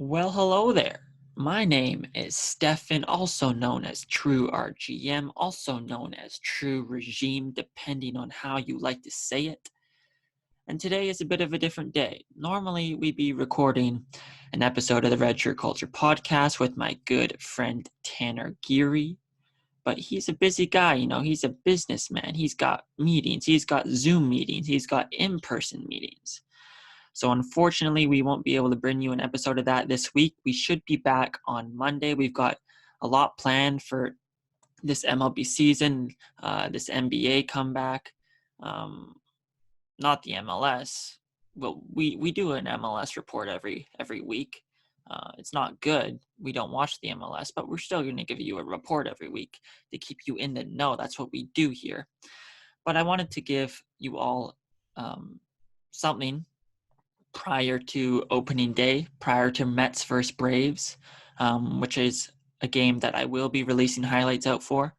Well, hello there. My name is Stefan, also known as True RGM, also known as True Regime, depending on how you like to say it. And today is a bit of a different day. Normally, we'd be recording an episode of the Redshirt Culture Podcast with my good friend Tanner Geary, but he's a busy guy, he's a businessman. He's got meetings, he's got Zoom meetings, he's got in-person meetings. So unfortunately, we won't be able to bring you an episode of that this week. We should be back on Monday. We've got a lot planned for this MLB season, this NBA comeback. Not the MLS. Well, we do an MLS report every week. It's not good. We don't watch the MLS, but we're still going to give you a report every week to keep you in the know. That's what we do here. But I wanted to give you all something prior to opening day, prior to Mets versus Braves, which is a game that I will be releasing highlights out for.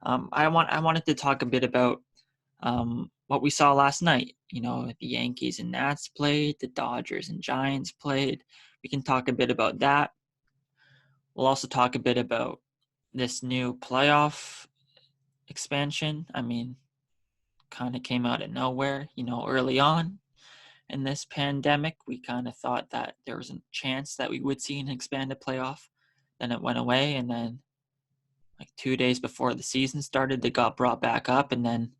I wanted to talk a bit about what we saw last night. The Yankees and Nats played, the Dodgers and Giants played. We can talk a bit about that. We'll also talk a bit about this new playoff expansion. Kind of came out of nowhere, early on. In this pandemic, we kind of thought that there was a chance that we would see an expanded playoff. Then it went away, and then 2 days before the season started, they got brought back up, and then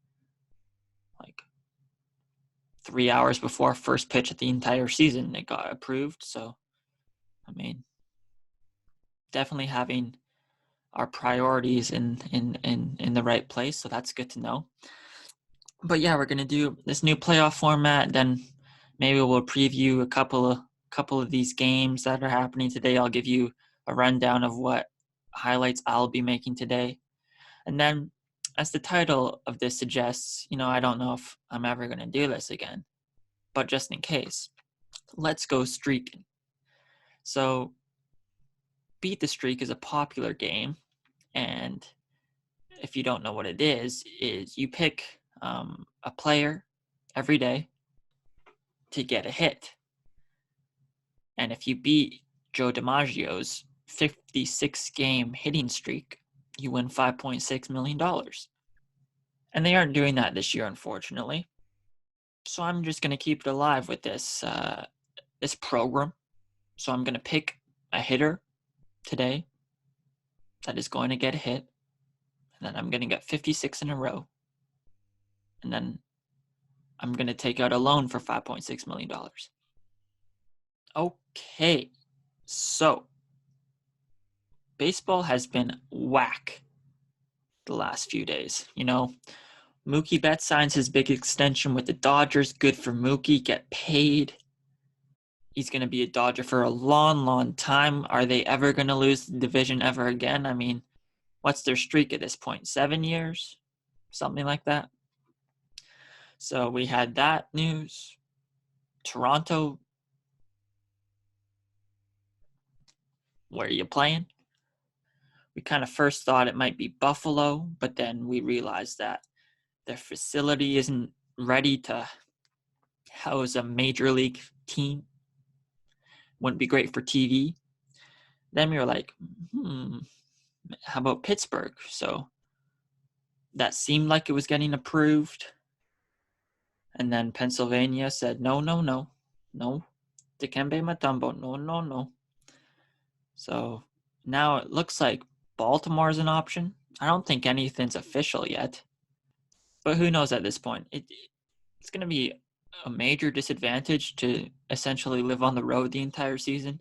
3 hours before first pitch of the entire season, it got approved. So, definitely having our priorities in the right place, so that's good to know. But yeah, we're gonna do this new playoff format, then maybe we'll preview a couple of these games that are happening today. I'll give you a rundown of what highlights I'll be making today. And then, as the title of this suggests, I don't know if I'm ever going to do this again, but just in case, let's go streaking. So, Beat the Streak is a popular game, and if you don't know what it is you pick a player every day to get a hit. And if you beat Joe DiMaggio's 56-game hitting streak, you win $5.6 million. And they aren't doing that this year, unfortunately. So I'm just going to keep it alive with this program. So I'm going to pick a hitter today that is going to get a hit. And then I'm going to get 56 in a row. And then I'm going to take out a loan for $5.6 million. Okay, so baseball has been whack the last few days. Mookie Betts signs his big extension with the Dodgers. Good for Mookie. Get paid. He's going to be a Dodger for a long, long time. Are they ever going to lose the division ever again? What's their streak at this point? 7 years? Something like that. So we had that news. Toronto, where are you playing? We kind of first thought it might be Buffalo, but then we realized that their facility isn't ready to house a major league team. Wouldn't be great for TV. Then we were like, how about Pittsburgh? So that seemed like it was getting approved. And then Pennsylvania said, no. Dikembe Mutombo, no. So now it looks like Baltimore is an option. I don't think anything's official yet. But who knows at this point? It's going to be a major disadvantage to essentially live on the road the entire season.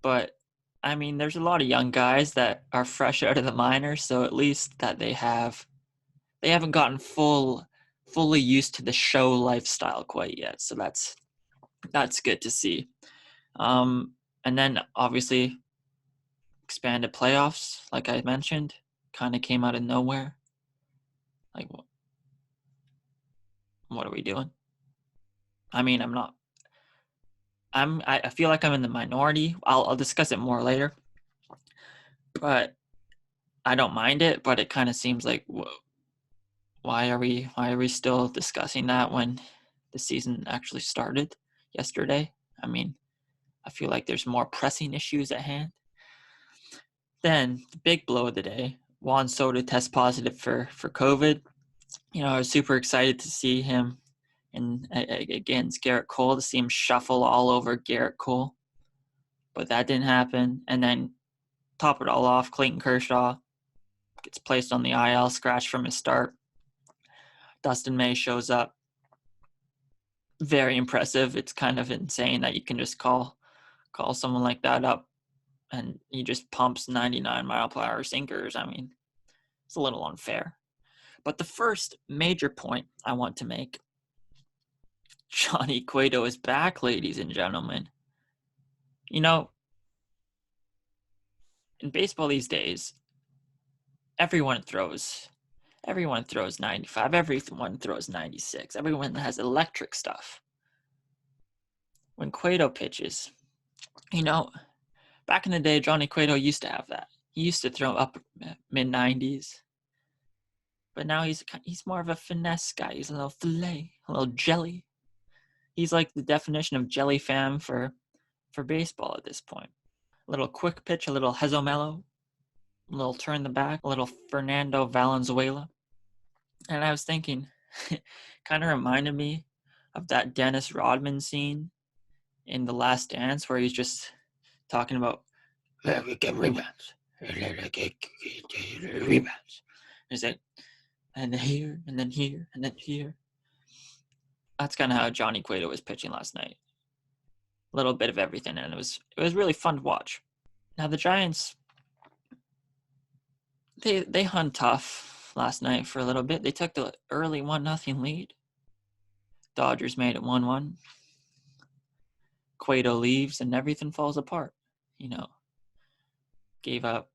But, there's a lot of young guys that are fresh out of the minors, so at least that they haven't gotten fully used to the show lifestyle quite yet. So that's good to see. And then, obviously, expanded playoffs, like I mentioned, kind of came out of nowhere. What are we doing? I feel like I'm in the minority. I'll discuss it more later. But I don't mind it, but it kind of seems like, why are we still discussing that when the season actually started yesterday? I feel like there's more pressing issues at hand. Then the big blow of the day, Juan Soto test positive for COVID. I was super excited to see him against Garrett Cole, to see him shuffle all over Garrett Cole. But that didn't happen. And then top it all off, Clayton Kershaw gets placed on the IL, scratch from his start. Dustin May shows up. Very impressive. It's kind of insane that you can just call someone like that up and he just pumps 99-mile-per-hour sinkers. I mean, it's a little unfair. But the first major point I want to make, Johnny Cueto is back, ladies and gentlemen. In baseball these days, everyone throws 95, everyone throws 96, everyone has electric stuff. When Cueto pitches, back in the day, Johnny Cueto used to have that. He used to throw up mid-90s. But now he's more of a finesse guy. He's a little filet, a little jelly. He's like the definition of jelly fam for baseball at this point. A little quick pitch, a little Hezomelo, a little turn the back, a little Fernando Valenzuela. And I was thinking, kind of reminded me of that Dennis Rodman scene in The Last Dance where he's just talking about we get rebounds. Rebounds. He's like, and then here, and then here, and then here. That's kind of how Johnny Cueto was pitching last night. A little bit of everything, and it was really fun to watch. Now the Giants, they hung tough last night for a little bit. They took the early 1-0 lead. Dodgers made it 1-1. Cueto leaves and everything falls apart. Gave up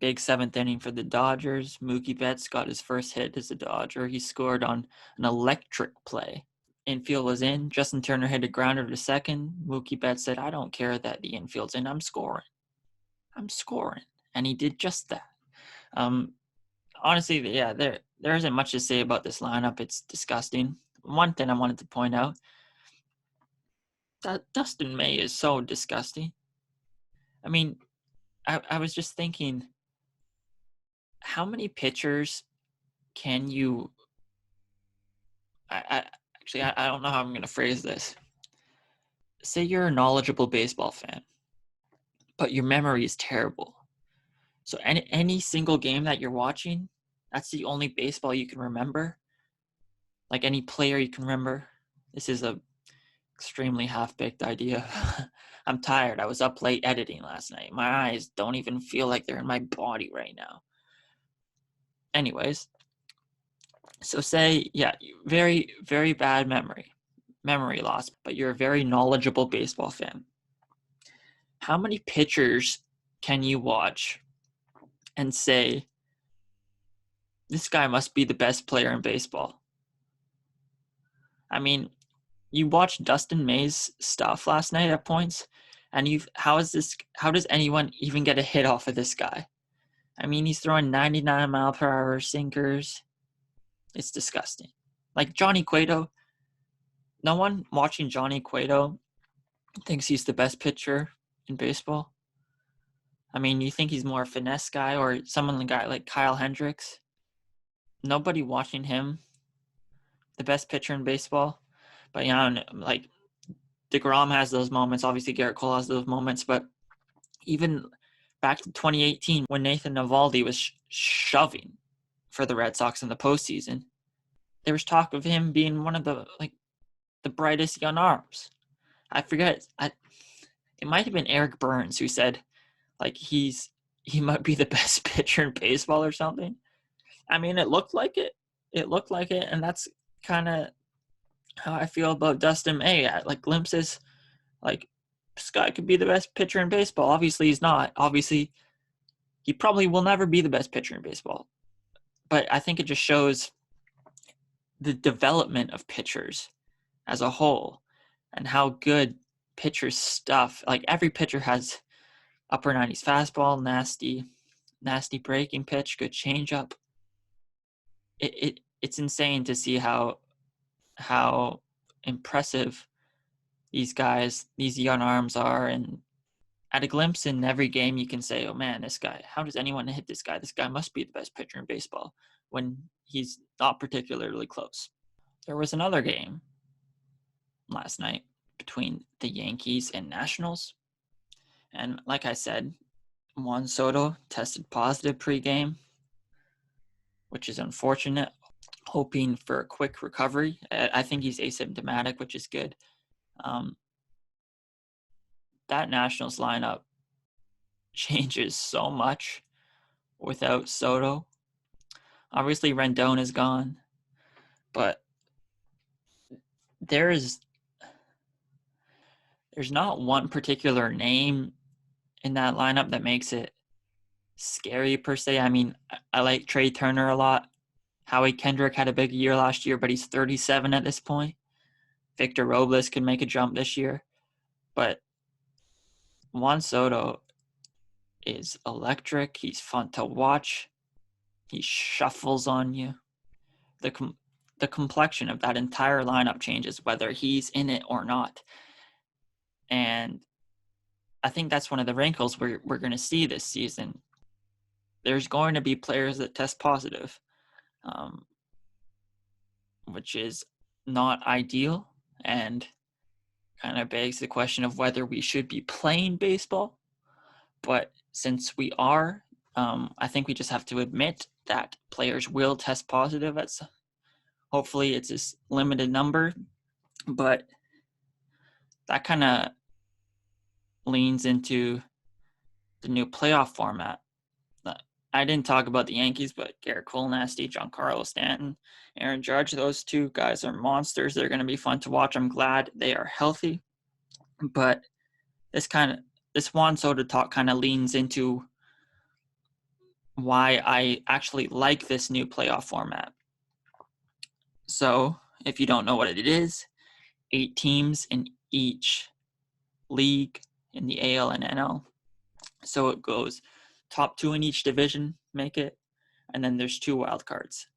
big 7th inning for the Dodgers. Mookie Betts got his first hit as a Dodger. He scored on an electric play. Infield was in. Justin Turner hit a grounder to second. Mookie Betts said, I don't care that the infield's in. I'm scoring. And he did just that. Honestly, yeah, there isn't much to say about this lineup. It's disgusting. One thing I wanted to point out, that Dustin May is so disgusting. I mean, I was just thinking, how many pitchers can you I don't know how I'm going to phrase this. Say you're a knowledgeable baseball fan, but your memory is terrible. So any single game that you're watching, that's the only baseball you can remember. Like any player you can remember. This is a extremely half-baked idea. I'm tired. I was up late editing last night. My eyes don't even feel like they're in my body right now. Anyways, so say, yeah, very, very bad memory loss, but you're a very knowledgeable baseball fan. How many pitchers can you watch and say, this guy must be the best player in baseball? I mean, you watched Dustin May's stuff last night at points, and how does anyone even get a hit off of this guy? I mean, he's throwing 99-mile-per-hour sinkers. It's disgusting. Like Johnny Cueto, no one watching Johnny Cueto thinks he's the best pitcher in baseball. I mean, you think he's more a finesse guy or someone like Kyle Hendricks? Nobody watching him the best pitcher in baseball. But like DeGrom has those moments. Obviously, Garrett Cole has those moments. But even back to 2018, when Nathan Eovaldi was shoving for the Red Sox in the postseason, there was talk of him being one of the brightest young arms. I forget. It might have been Eric Burns who said, he might be the best pitcher in baseball or something. I mean, it looked like it. And that's kind of how I feel about Dustin May. Glimpses, this guy could be the best pitcher in baseball. Obviously, he's not. Obviously, he probably will never be the best pitcher in baseball. But I think it just shows the development of pitchers as a whole and how good pitchers stuff. Every pitcher has upper 90s fastball, nasty breaking pitch, good changeup. It's insane to see how impressive these guys, these young arms are. And at a glimpse in every game, you can say, oh man, this guy, how does anyone hit this guy? This guy must be the best pitcher in baseball, when he's not particularly close. There was another game last night between the Yankees and Nationals. And like I said, Juan Soto tested positive pregame, which is unfortunate. Hoping for a quick recovery. I think he's asymptomatic, which is good. That Nationals lineup changes so much without Soto. Obviously, Rendon is gone, but there's not one particular name in that lineup that makes it scary per se. I mean, I like Trey Turner a lot. Howie Kendrick had a big year last year, but he's 37 at this point. Victor Robles could make a jump this year, but Juan Soto is electric. He's fun to watch. He shuffles on you. The complexion of that entire lineup changes whether he's in it or not. And I think that's one of the wrinkles we're going to see this season. There's going to be players that test positive, which is not ideal, and kind of begs the question of whether we should be playing baseball. But since we are, I think we just have to admit that players will test positive. Hopefully it's a limited number, but that kind of leans into the new playoff format. I didn't talk about the Yankees, but Garrett Cole, Nasty, Giancarlo Stanton, Aaron Judge, those two guys are monsters. They're going to be fun to watch. I'm glad they are healthy. But this Juan Soto talk kind of leans into why I actually like this new playoff format. So, if you don't know what it is, 8 teams in each league in the AL and NL. So it goes top 2 in each division make it, and then there's 2 wild cards.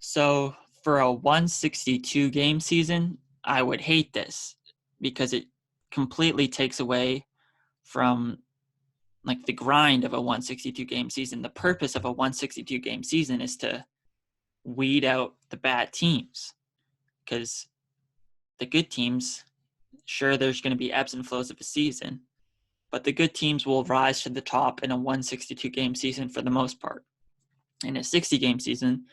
So for a 162 game season, I would hate this because it completely takes away from like the grind of a 162 game season. The purpose of a 162 game season is to weed out the bad teams, because the good teams, sure, there's going to be ebbs and flows of a season, but the good teams will rise to the top in a 162 game season for the most part. In a 60 game season,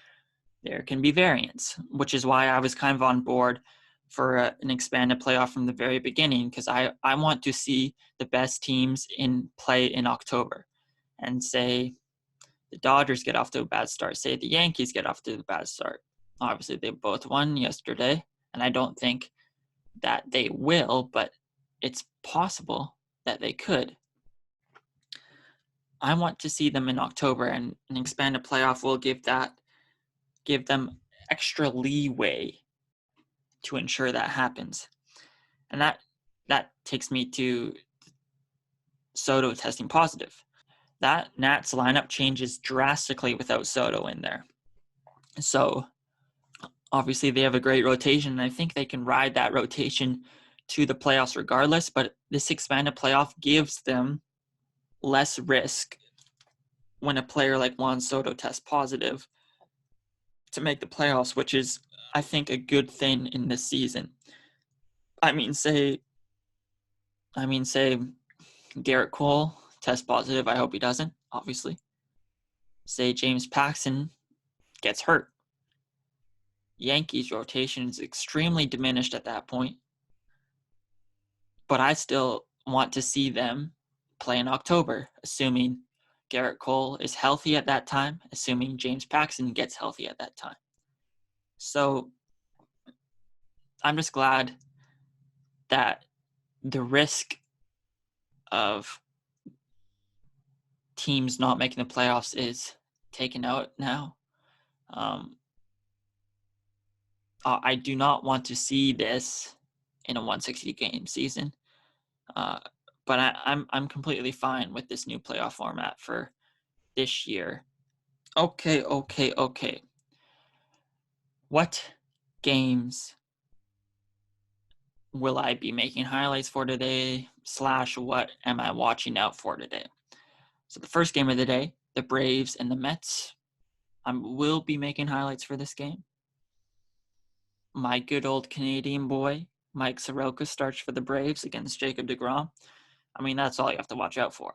there can be variance, which is why I was kind of on board for an expanded playoff from the very beginning, because I want to see the best teams in play in October. And say the Dodgers get off to a bad start, say the Yankees get off to a bad start. Obviously, they both won yesterday, and I don't think that they will, but it's possible that they could. I want to see them in October, and an expanded playoff will give them extra leeway to ensure that happens. And that takes me to Soto testing positive. That Nats lineup changes drastically without Soto in there. So obviously they have a great rotation, and I think they can ride that rotation to the playoffs regardless, but this expanded playoff gives them less risk when a player like Juan Soto tests positive to make the playoffs, which is, I think, a good thing in this season. I mean, say Garrett Cole tests positive. I hope he doesn't, obviously. Say James Paxton gets hurt. Yankees rotation is extremely diminished at that point. But I still want to see them play in October, assuming Garrett Cole is healthy at that time, assuming James Paxton gets healthy at that time. So I'm just glad that the risk of teams not making the playoffs is taken out now. I do not want to see this in a 160 game season, but I'm completely fine with this new playoff format for this year. Okay. What games will I be making highlights for today / what am I watching out for today? So the first game of the day, the Braves and the Mets. I will be making highlights for this game. My good old Canadian boy, Mike Soroka, starts for the Braves against Jacob deGrom. I mean, that's all you have to watch out for.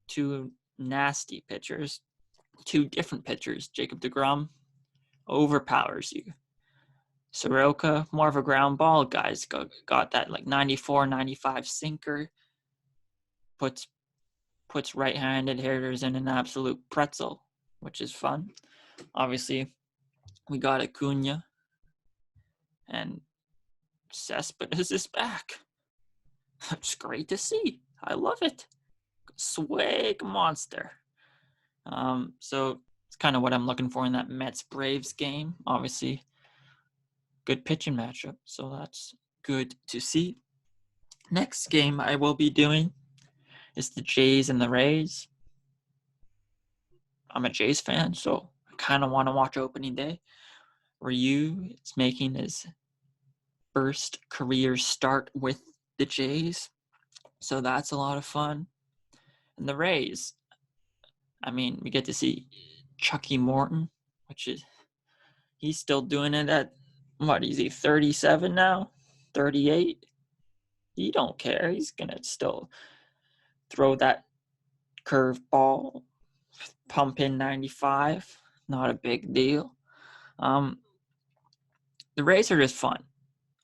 Two nasty pitchers, two different pitchers. Jacob deGrom overpowers you. Soroka, more of a ground ball guys, got that like 94, 95 sinker, puts right-handed hitters in an absolute pretzel, which is fun. Obviously, we got Acuna, and Cespedes is back. It's great to see. I love it. Swag monster. So it's kind of what I'm looking for in that Mets-Braves game. Obviously, good pitching matchup, so that's good to see. Next game I will be doing is the Jays and the Rays. I'm a Jays fan, so I kind of want to watch opening day. Ryu is making his first career start with the Jays, so that's a lot of fun. And the Rays, I mean, we get to see Chucky Morton, which is, he's still doing it at, what, is he 37 now? 38? He don't care. He's going to still throw that curve ball, pump in 95. Not a big deal. The Rays are just fun.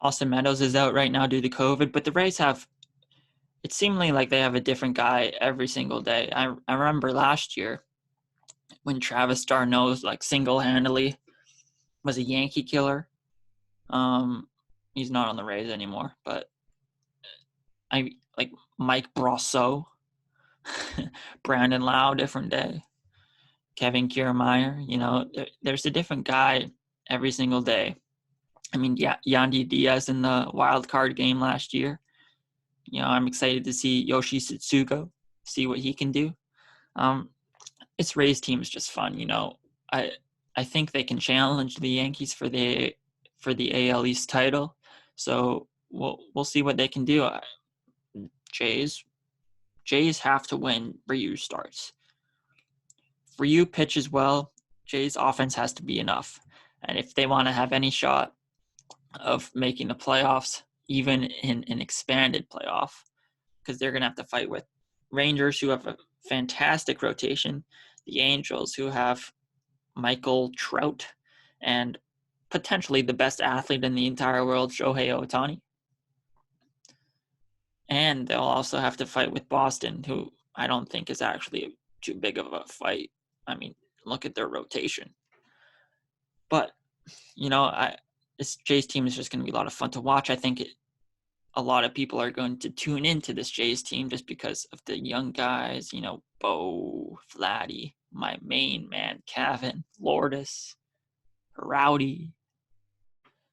Austin Meadows is out right now due to COVID, but the Rays have, it seemingly like they have a different guy every single day. I remember last year when Travis d'Arnaud like single-handedly was a Yankee killer. He's not on the Rays anymore, but I like Mike Brosseau, Brandon Lau, different day. Kevin Kiermaier, there's a different guy every single day. I mean, Yandy Diaz in the wild card game last year. I'm excited to see Yoshi Tsutsugo, see what he can do. It's Rays team is just fun. I think they can challenge the Yankees for the AL East title. So we'll see what they can do. Jays have to win. Ryu starts. Ryu pitches well. Jays offense has to be enough. And if they want to have any shot of making the playoffs, even in an expanded playoff, because they're going to have to fight with Rangers, who have a fantastic rotation, the Angels, who have Michael Trout, and potentially the best athlete in the entire world, Shohei Ohtani. And they'll also have to fight with Boston, who I don't think is actually too big of a fight. I mean, look at their rotation. But, this Jays team is just going to be a lot of fun to watch. I think a lot of people are going to tune into this Jays team just because of the young guys, Bo, Vladdy, my main man, Cavan, Lourdes, Rowdy.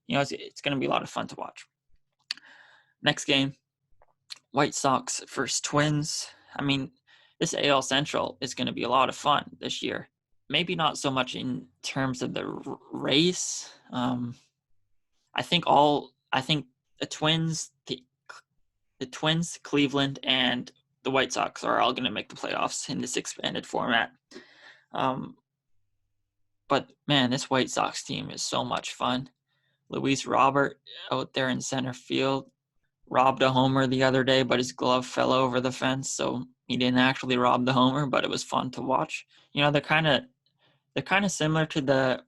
It's going to be a lot of fun to watch. Next game, White Sox versus Twins. I mean, this AL Central is going to be a lot of fun this year. Maybe not so much in terms of the race. I think the Twins, the Twins, Cleveland, and the White Sox are all going to make the playoffs in this expanded format. But man, this White Sox team is so much fun. Luis Robert out there in center field robbed a homer the other day, but his glove fell over the fence, so he didn't actually rob the homer, but it was fun to watch. They're kind of similar to the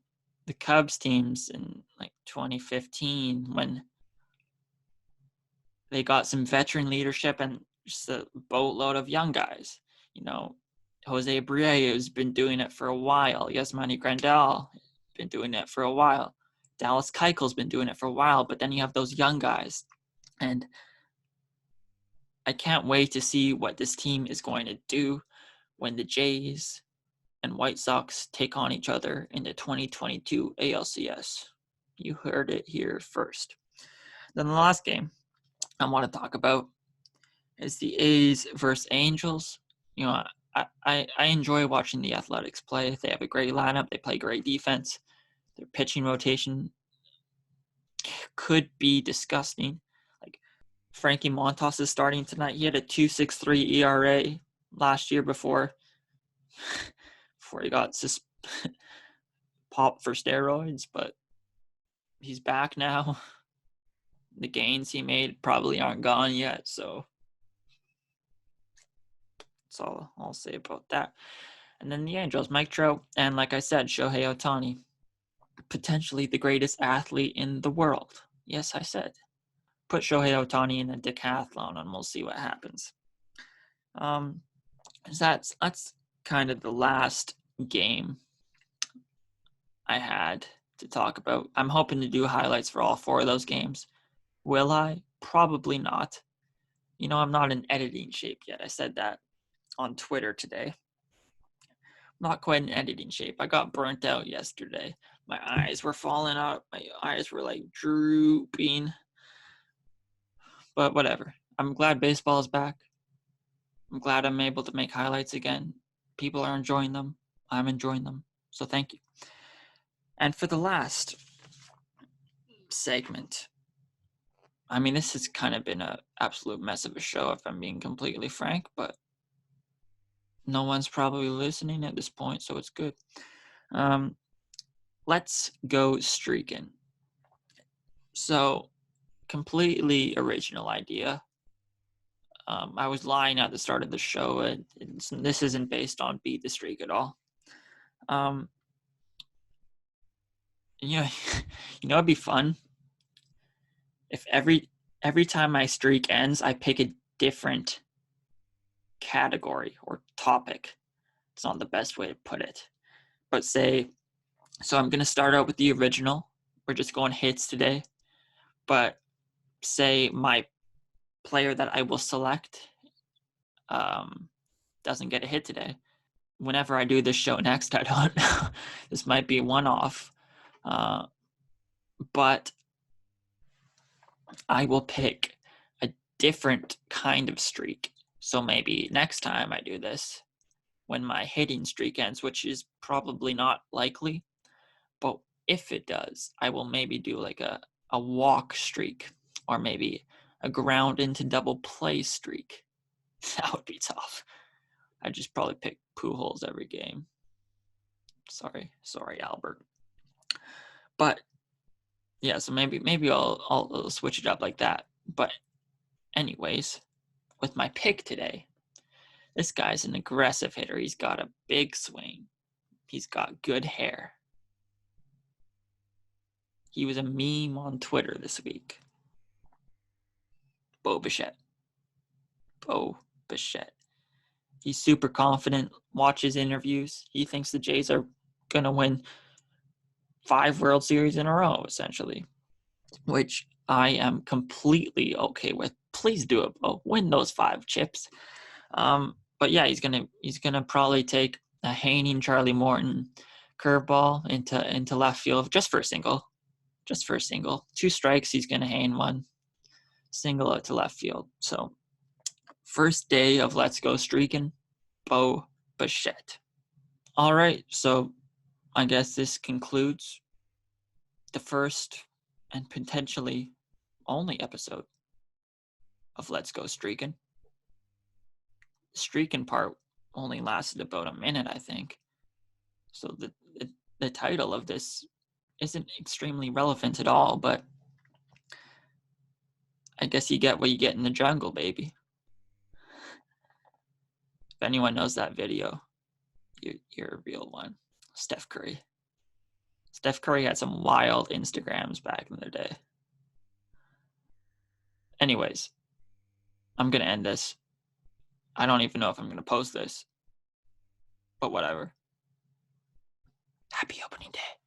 Cubs teams in like 2015 when they got some veteran leadership and just a boatload of young guys. Jose Abreu has been doing it for a while. Yasmani Grandal been doing it for a while. Dallas Keuchel's been doing it for a while, but then you have those young guys. And I can't wait to see what this team is going to do when the Jays and White Sox take on each other in the 2022 ALCS. You heard it here first. Then the last game I want to talk about is the A's versus Angels. I enjoy watching the Athletics play. They have a great lineup. They play great defense. Their pitching rotation could be disgusting. Frankie Montas is starting tonight. He had a 2.63 ERA last year before he got popped for steroids, but he's back now. The gains he made probably aren't gone yet, so that's all I'll say about that. And then the Angels, Mike Trout, and like I said, Shohei Ohtani, potentially the greatest athlete in the world. Yes, I said. Put Shohei Ohtani in a decathlon and we'll see what happens. That's kind of the last game I had to talk about. I'm hoping to do highlights for all 4 of those games. Will I? Probably not. I'm not in editing shape yet. I said that on Twitter today. Not quite in editing shape. I got burnt out yesterday. My eyes were falling out. My eyes were like drooping. But whatever. I'm glad baseball is back. I'm glad I'm able to make highlights again. People are enjoying them. I'm enjoying them. So thank you. And for the last segment, I mean, this has kind of been an absolute mess of a show, if I'm being completely frank, but no one's probably listening at this point, so it's good. Let's go streaking. So, completely original idea. I was lying at the start of the show. This isn't based on Beat the Streak at all. It'd be fun if every time my streak ends, I pick a different category or topic. It's not the best way to put it, but so I'm going to start out with the original. We're just going hits today, but say my player that I will select doesn't get a hit today. Whenever I do this show next, I don't know. This might be one-off, but I will pick a different kind of streak. So maybe next time I do this, when my hitting streak ends, which is probably not likely, but if it does, I will maybe do like a walk streak or maybe a ground into double play streak. That would be tough. I'd just probably pick Pujols every game. Sorry, Albert. But yeah, so maybe I'll switch it up like that. But anyways, with my pick today, this guy's an aggressive hitter. He's got a big swing. He's got good hair. He was a meme on Twitter this week. Bo Bichette. He's super confident. Watch his interviews. He thinks the Jays are going to win 5 World Series in a row, essentially, which I am completely okay with. Please do it, Bo. Win those 5 chips. But yeah, he's gonna probably take a Haining Charlie Morton curveball into left field just for a single. 2 strikes, he's gonna Hain 1. Single out to left field. So first day of Let's Go Streaking, Bo Bichette. All right, so I guess this concludes the first and potentially only episode of Let's Go Streaking. The streaking part only lasted about a minute, I think. So the title of this isn't extremely relevant at all, but I guess you get what you get in the jungle, baby. If anyone knows that video, you're a real one. Steph Curry. Steph Curry had some wild Instagrams back in the day. Anyways, I'm going to end this. I don't even know if I'm going to post this, but whatever. Happy opening day.